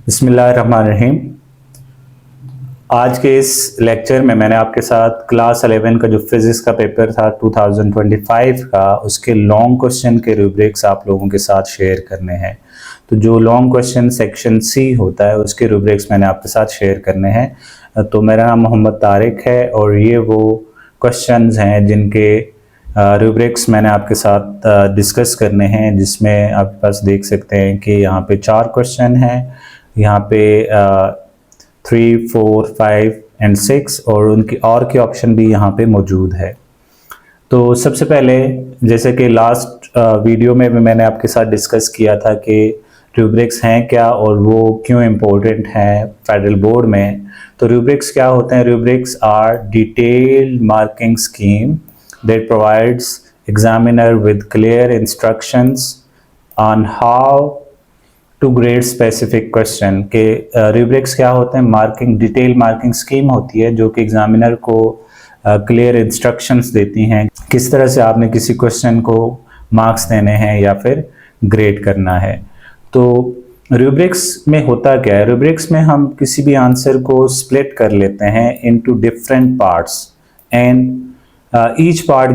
बिस्मिल्लाहिर्रहमानिर्रहीम। आज के इस लेक्चर में मैंने आपके साथ क्लास 11 का जो फिज़िक्स का पेपर था 2025 का, उसके लॉन्ग क्वेश्चन के रूब्रिक्स आप लोगों के साथ शेयर करने हैं। तो जो लॉन्ग क्वेश्चन सेक्शन सी होता है उसके रूब्रिक्स मैंने आपके साथ शेयर करने हैं। तो मेरा नाम मोहम्मद तारिक है और ये वो क्वेश्चंस हैं जिनके रूब्रिक्स मैंने आपके साथ डिस्कस करने हैं, जिसमें आपके पास देख सकते हैं कि यहाँ पे 4 क्वेश्चन हैं, यहाँ पे 3, 4, 5 एंड 6 और उनकी और के ऑप्शन भी यहाँ पे मौजूद है। तो सबसे पहले, जैसे कि लास्ट वीडियो में भी मैंने आपके साथ डिस्कस किया था कि रूब्रिक्स हैं क्या और वो क्यों इम्पोर्टेंट हैं फेडरल बोर्ड में। तो रूब्रिक्स क्या होते हैं? Rubrics are detailed marking scheme that provides examiner with clear instructions on how to grade specific question। के rubrics क्या होते हैं? मार्किंग, डिटेल मार्किंग स्कीम होती है जो कि एग्जामिनर को क्लियर इंस्ट्रक्शंस देती हैं किस तरह से आपने किसी क्वेश्चन को मार्क्स देने हैं या फिर ग्रेड करना है। तो रूब्रिक्स में होता क्या है? रूब्रिक्स में हम किसी भी आंसर को स्प्लिट कर लेते हैं into different parts and each part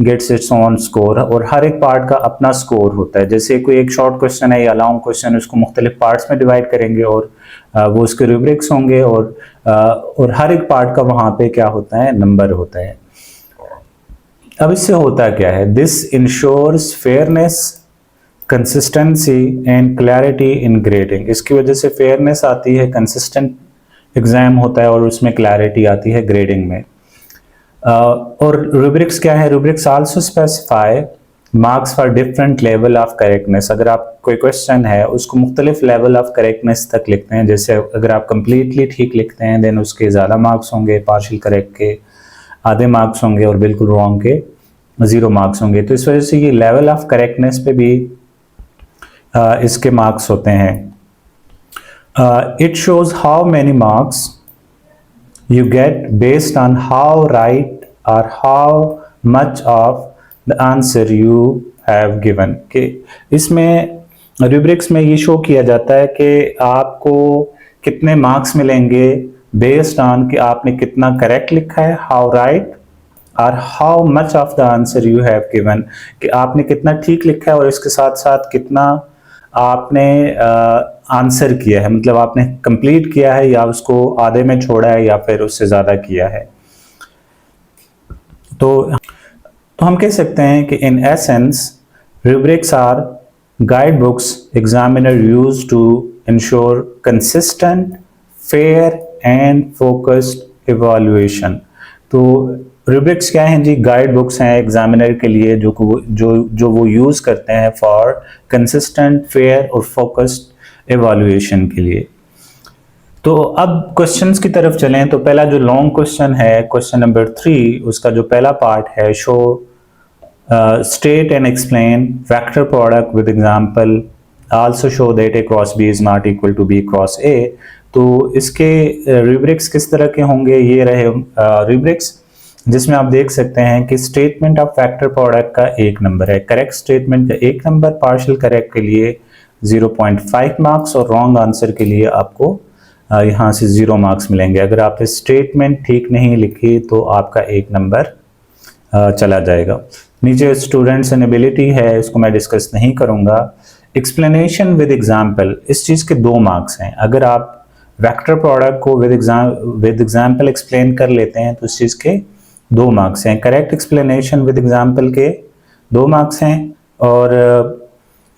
gets its own score, और हर एक पार्ट का अपना स्कोर होता है। जैसे कोई एक शॉर्ट क्वेश्चन है या लॉन्ग क्वेश्चन, उसको मुख्तलिफ पार्ट्स में डिवाइड करेंगे और वो उसके रूब्रिक्स होंगे और हर एक पार्ट का वहाँ पे क्या होता है? नंबर होता है। अब इससे होता क्या है? This ensures fairness, consistency and clarity in grading. इसकी वजह से फेयरनेस आती है, कंसिस्टेंट एग्जाम होता है और उसमें क्लैरिटी आती है ग्रेडिंग में। और रूब्रिक्स क्या है? Rubrics also specify marks for different level of correctness. अगर आप कोई क्वेश्चन है उसको मुख्तलिफ लेवल ऑफ करेक्टनेस तक लिखते हैं, जैसे अगर आप कंप्लीटली ठीक लिखते हैं देन उसके ज़्यादा मार्क्स होंगे, पार्शियल करेक्ट के आधे मार्क्स होंगे और बिल्कुल रॉन्ग के 0 मार्क्स होंगे। तो इस वजह से ये लेवल ऑफ करेक्टनेस पे भी इसके मार्क्स होते हैं। It shows how many marks you get based on how right or how much of the answer you have given। कि इसमें रूब्रिक्स में ये शो किया जाता है कि आपको कितने मार्क्स मिलेंगे बेस्ड ऑन कि आपने कितना करेक्ट लिखा है, हाउ राइट और how much of the answer you have given, कि आपने कितना ठीक लिखा है और इसके साथ साथ कितना आपने आंसर किया है, मतलब आपने कंप्लीट किया है या उसको आधे में छोड़ा है या फिर उससे ज़्यादा किया है। तो हम कह सकते हैं कि in essence rubrics are guide books examiner use to ensure consistent, fair and focused evaluation. तो रूब्रिक्स क्या हैं जी? गाइड बुक्स हैं एग्जामिनर के लिए जो वो यूज़ करते हैं फॉर कंसिस्टेंट, फेयर और फोकस्ड इवैल्यूएशन के लिए। तो अब क्वेश्चंस की तरफ चलें तो पहला जो लॉन्ग क्वेश्चन है, क्वेश्चन नंबर 3, उसका जो पहला पार्ट है, show state and explain vector product with example, also show that A cross B is not equal to B cross A. तो इसके रूब्रिक्स किस तरह के होंगे? ये रहे रूब्रिक्स, जिसमें आप देख सकते हैं कि स्टेटमेंट ऑफ फैक्टर प्रोडक्ट का 1 नंबर है, करेक्ट स्टेटमेंट का 1 नंबर, पार्शियल करेक्ट के लिए 0.5 मार्क्स और रॉन्ग आंसर के लिए आपको यहाँ से 0 मार्क्स मिलेंगे। अगर आपने स्टेटमेंट ठीक नहीं लिखी तो आपका 1 नंबर चला जाएगा। नीचे स्टूडेंट्स एंड एबिलिटी है, इसको मैं डिस्कस नहीं करूँगा। एक्सप्लेनेशन विद एग्जाम्पल, इस चीज़ के 2 मार्क्स हैं। अगर आप वेक्टर प्रोडक्ट को विद एग्जाम्पल एक्सप्लेन कर लेते हैं तो इस चीज़ के 2 मार्क्स हैं। करेक्ट एक्सप्लेनेशन विद एग्जाम्पल के 2 मार्क्स हैं और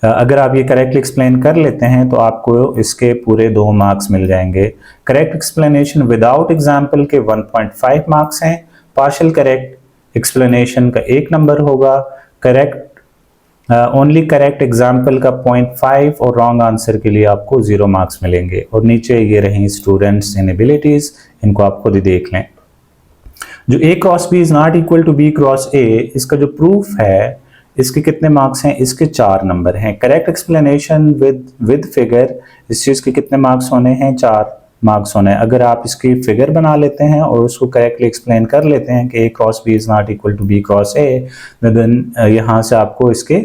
अगर आप ये करेक्टली एक्सप्लेन कर लेते हैं तो आपको इसके पूरे 2 मार्क्स मिल जाएंगे। करेक्ट एक्सप्लेनेशन विदाउट एग्जाम्पल के 1.5 मार्क्स हैं, पार्शियल करेक्ट एक्सप्लेनेशन का 1 नंबर होगा, करेक्ट ओनली करेक्ट एग्जाम्पल का 0.5 और रॉन्ग आंसर के लिए आपको 0 मार्क्स मिलेंगे। और नीचे ये रही स्टूडेंट्स इन एबिलिटीज, इनको आप खुद ही देख लें। जो a cross B is not equal to B cross a, इसका जो प्रूफ है इसके कितने मार्क्स हैं? इसके 4 नंबर हैं। करेक्ट एक्सप्लेनेशन विद फिगर, इस चीज़ के कितने मार्क्स होने हैं? 4 मार्क्स होने हैं। अगर आप इसकी फिगर बना लेते हैं और उसको करेक्टली एक्सप्लेन कर लेते हैं कि a cross B is not equal to B cross a, then यहाँ से आपको इसके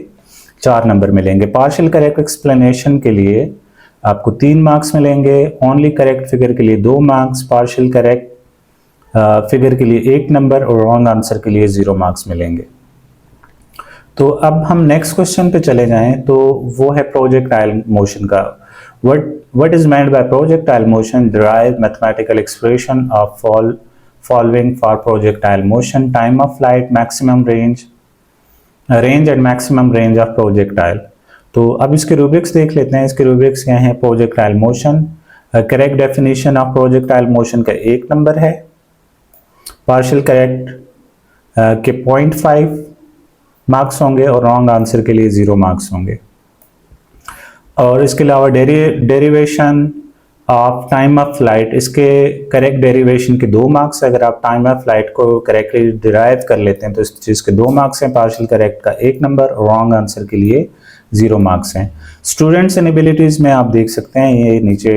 4 नंबर मिलेंगे। पार्शियल करेक्ट एक्सप्लेनेशन के लिए आपको 3 मार्क्स मिलेंगे। ओनली करेक्ट फिगर के लिए 2 मार्क्स, पार्शियल करेक्ट फिगर के लिए 1 नंबर और रॉन्ग आंसर के लिए 0 मार्क्स मिलेंगे। तो अब हम नेक्स्ट क्वेश्चन पे चले जाएं, तो वो है प्रोजेक्टाइल मोशन का। What is meant by projectile motion? Derive mathematical expression of following for projectile motion: time of flight, maximum range and maximum range of projectile। तो अब इसके रूब्रिक्स देख लेते हैं। इसके रूब्रिक्स क्या हैं? Projectile motion, correct definition of projectile motion का 1 नंबर है, पार्शियल करेक्ट के 0.5 मार्क्स होंगे और रॉन्ग आंसर के लिए 0 मार्क्स होंगे। और इसके अलावा derivation of time of flight, इसके करेक्ट डेरिवेशन के 2 मार्क्स। अगर आप टाइम ऑफ फ्लाइट को करेक्टली डिराइव कर लेते हैं तो इस चीज़ के 2 मार्क्स हैं, पार्शियल करेक्ट का 1 नंबर और रॉन्ग आंसर के लिए 0 मार्क्स हैं। स्टूडेंट्स इनेबिलिटीज़ में आप देख सकते हैं, ये नीचे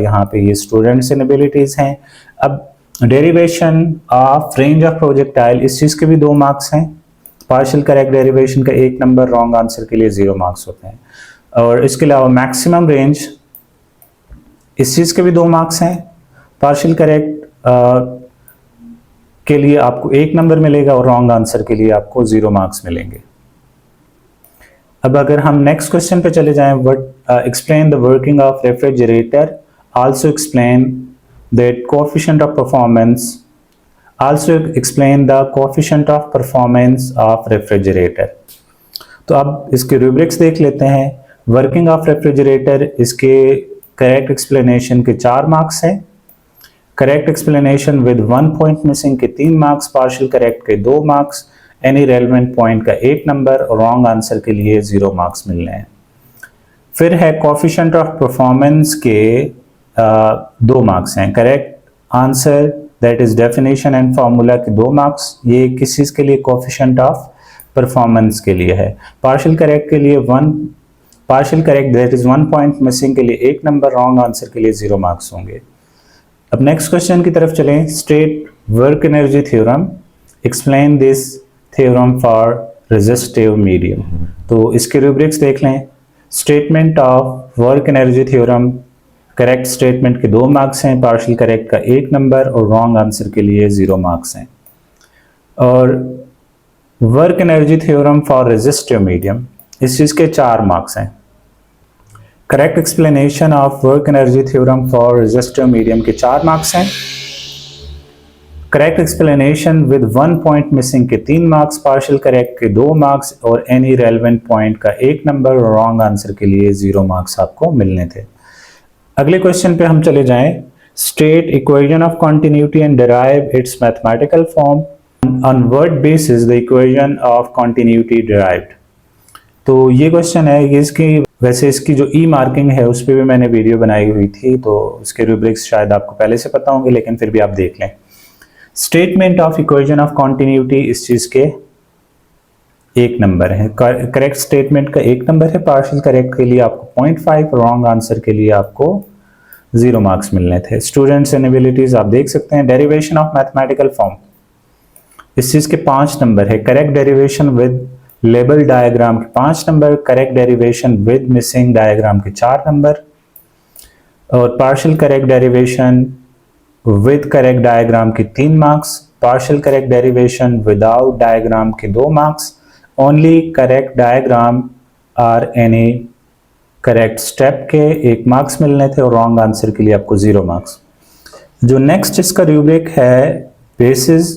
यहाँ पे ये स्टूडेंट्स इनेबिलिटीज़ हैं। अब derivation of range of projectile, इस चीज़ के भी 2 मार्क्स हैं, पार्शियल करेक्ट डेरिवेशन का 1 नंबर, रॉन्ग आंसर के लिए 0 मार्क्स होते हैं। और इसके अलावा मैक्सिमम रेंज, इस चीज़ के भी 2 मार्क्स हैं, पार्शियल करेक्ट के लिए आपको 1 नंबर मिलेगा और रॉन्ग आंसर के लिए आपको 0 मार्क्स मिलेंगे। अब अगर हम नेक्स्ट क्वेश्चन पे चले जाएं, explain the working of refrigerator, also explain that coefficient of performance, also explain the coefficient of performance of refrigerator. तो अब इसके रूब्रिक्स देख लेते हैं। वर्किंग ऑफ रेफ्रिजरेटर, इसके करेक्ट एक्सप्लेनेशन के 4 मार्क्स हैं, correct explanation with 1 point missing के 3 मार्क्स, पार्शियल करेक्ट के 2 मार्क्स, एनी रेलेवेंट पॉइंट का 1 नंबर और रॉन्ग आंसर के लिए 0 मार्क्स मिलने हैं। फिर है कोएफिशिएंट ऑफ परफॉर्मेंस के 2 मार्क्स हैं, correct answer that is definition and formula के 2 मार्क्स। ये किस चीज़ के लिए? कोएफिशिएंट ऑफ परफॉर्मेंस के लिए है। पार्शियल करेक्ट के लिए 1, partial correct that is 1 point missing के लिए 1 नंबर, रॉन्ग आंसर के लिए 0 मार्क्स होंगे। अब नेक्स्ट क्वेश्चन की तरफ चलें। State work energy theorem, explain this theorem for resistive medium. तो इसके रूब्रिक्स देख लें। Statement of work energy theorem, correct statement के 2 मार्क्स हैं, पार्शियल करेक्ट का 1 नंबर और रॉन्ग आंसर के लिए 0 मार्क्स हैं। और work energy theorem for resistive medium, इस चीज़ के 4 मार्क्स हैं। Correct explanation of work energy theorem for resistive medium के 4 मार्क्स हैं, correct explanation with 1 point missing के 3 मार्क्स, पार्शियल करेक्ट के 2 मार्क्स और एनी रेलेवेंट पॉइंट का 1 नंबर और रॉन्ग आंसर के लिए 0 मार्क्स आपको मिलने थे। अगले क्वेश्चन पे हम चले जाएं। State equation of continuity and derive it's mathematical form, on what basis the equation of continuity derived. तो ये क्वेश्चन है, ये इसकी जो ई मार्किंग है उस पर भी मैंने वीडियो बनाई हुई थी, तो उसके रूब्रिक्स शायद आपको पहले से पता होंगे, लेकिन फिर भी आप देख लें। Statement of equation of continuity, इस चीज़ के 1 नंबर है, करेक्ट स्टेटमेंट का 1 नंबर है, पार्शियल करेक्ट के लिए आपको 0.5, रॉन्ग आंसर के लिए आपको 0 मार्क्स मिलने थे। स्टूडेंट्स इनेबिलिटीज आप देख सकते हैं। डेरिवेशन ऑफ मैथमेटिकल फॉर्म, इस चीज़ के 5 नंबर है, correct derivation with label diagram के 5 number, correct derivation with missing diagram के 4 नंबर और partial correct derivation with correct diagram के 3 marks, partial correct derivation without diagram के 2 मार्क्स, ओनली करेक्ट डायग्राम और any correct step के 1 marks मिलने थे और रॉन्ग आंसर के लिए आपको 0 मार्क्स। जो नेक्स्ट इसका रूब्रिक है, बेसिस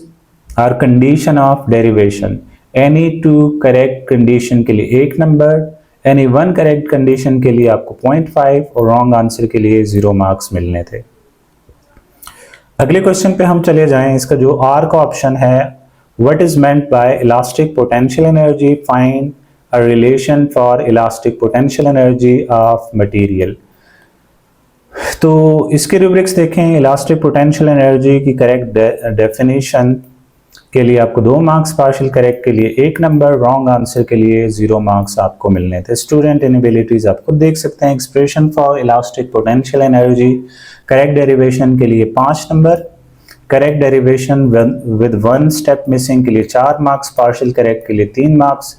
और condition of derivation, any 2 correct condition के लिए 1 नंबर, एनी 1 करेक्ट कंडीशन के लिए आपको 0.5 और रॉन्ग आंसर के लिए 0 मार्क्स मिलने थे। अगले क्वेश्चन पे हम चले जाएं। इसका जो आर का ऑप्शन है, what is meant by elastic potential energy, find a relation for elastic potential energy of material. तो इसके रूब्रिक्स देखें। इलास्टिक पोटेंशियल एनर्जी की करेक्ट डेफिनेशन के लिए आपको 2 मार्क्स, पार्शियल करेक्ट के लिए 1 नंबर, रॉन्ग आंसर के लिए 0 मार्क्स आपको मिलने थे। स्टूडेंट इनेबिलिटीज आपको देख सकते हैं। Expression for elastic potential energy, correct derivation के लिए 5 number, correct derivation with 1 step missing के लिए 4 मार्क्स, पार्शियल करेक्ट के लिए 3 marks,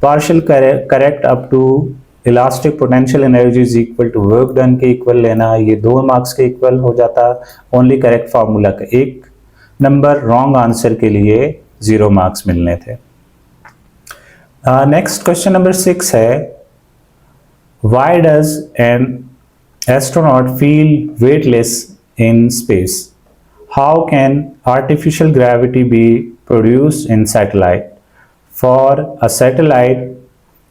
partial correct up to elastic potential energy is equal to work done के इक्वल लेना, ये 2 मार्क्स के इक्वल हो जाता। ओनली करेक्ट फार्मूला का 1 नंबर, रॉन्ग आंसर के लिए 0 मार्क्स मिलने थे। नेक्स्ट क्वेश्चन नंबर 6 है, why does an astronaut feel weightless in space? How can artificial gravity be produced in satellite? For a satellite,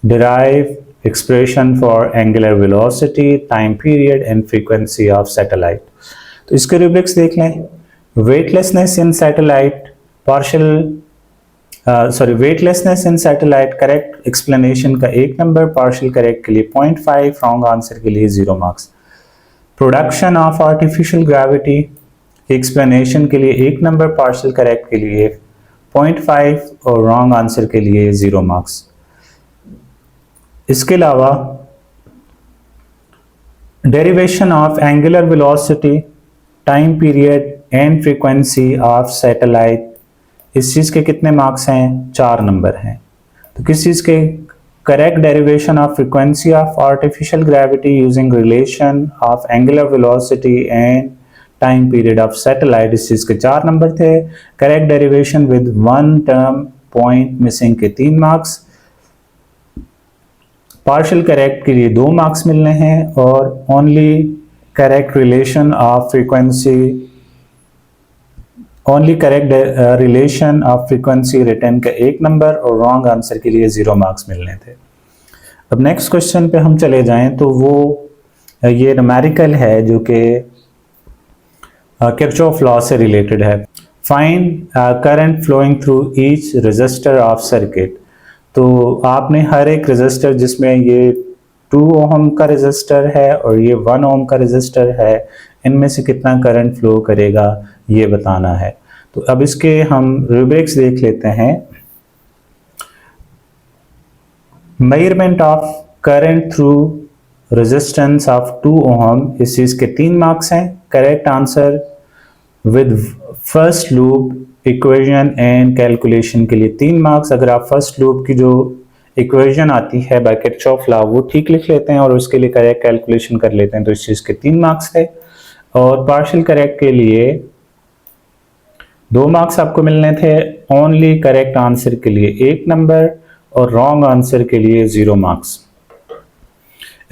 derive expression for angular velocity, time period and frequency of satellite. तो इसके rubrics देख लें। weightlessness in satellite weightlessness in satellite correct explanation का 1 number, partial correct के लिए 0.5, wrong answer के लिए 0 marks. Production of artificial gravity explanation के लिए 1 नंबर, पार्शियल करेक्ट के लिए 0.5 और रॉन्ग आंसर के लिए 0 मार्क्स। इसके अलावा derivation of angular velocity, time period and frequency of satellite, इस चीज़ के कितने मार्क्स हैं? 4 नंबर हैं। तो किस चीज़ के? correct derivation of frequency of artificial gravity using relation of angular velocity and time period of satellite, इस चीज़ के 4 नंबर थे। correct derivation with 1 term point missing के 3 मार्क्स। partial correct के लिए 2 मार्क्स मिलने हैं और only correct relation of frequency relation of frequency return का 1 नंबर और रॉन्ग आंसर के लिए 0 मार्क्स मिलने थे। अब नेक्स्ट क्वेश्चन पे हम चले जाएं तो वो ये न्यूमेरिकल है जो कि किरचॉफ लॉ से रिलेटेड है। Find current flowing through each resistor of circuit. तो आपने हर एक रेजिस्टर, जिसमें ये 2 ओम का रेजिस्टर है और ये 1 ओम का रेजिस्टर है, इनमें से कितना करंट फ्लो करेगा ये बताना है। तो अब इसके हम रूब्रिक्स देख लेते हैं। Measurement of current through resistance of 2 ओम, इस चीज के 3 मार्क्स हैं। Correct answer with first loop equation and calculation के लिए 3 मार्क्स। अगर आप फर्स्ट लूप की जो इक्वेशन आती है बाय किरचॉफ लॉ वो ठीक लिख लेते हैं और उसके लिए करेक्ट कैलकुलेशन कर लेते हैं तो इस चीज के 3 मार्क्स थे। और पार्शियल करेक्ट के लिए 2 मार्क्स आपको मिलने थे। ओनली करेक्ट आंसर के लिए 1 नंबर और रॉन्ग आंसर के लिए 0 मार्क्स।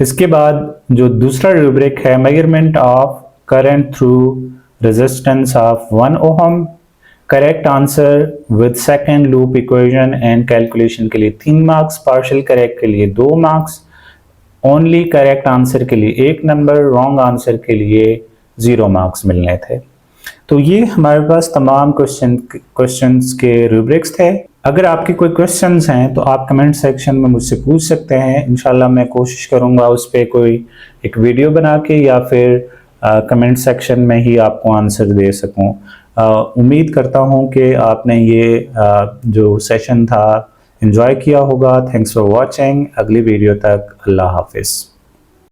इसके बाद जो दूसरा रूब्रिक है, measurement of current through resistance of 1 ohm, correct answer with second loop equation and calculation के लिए 3 मार्क्स। पार्शियल करेक्ट के लिए 2 मार्क्स। ओनली करेक्ट आंसर के लिए 1 नंबर, रॉन्ग आंसर के लिए 0 मार्क्स मिलने थे। तो ये हमारे पास तमाम क्वेश्चंस के रूब्रिक्स थे। अगर आपके कोई क्वेश्चंस हैं तो आप कमेंट सेक्शन में मुझसे पूछ सकते हैं। इंशाल्लाह मैं कोशिश करूंगा उस पर कोई एक वीडियो बना के या फिर कमेंट सेक्शन में ही आपको आंसर दे सकूं। उम्मीद करता हूं कि आपने ये जो सेशन था एंजॉय किया होगा। Thanks for watching. अगली वीडियो तक अल्लाह हाफिज़।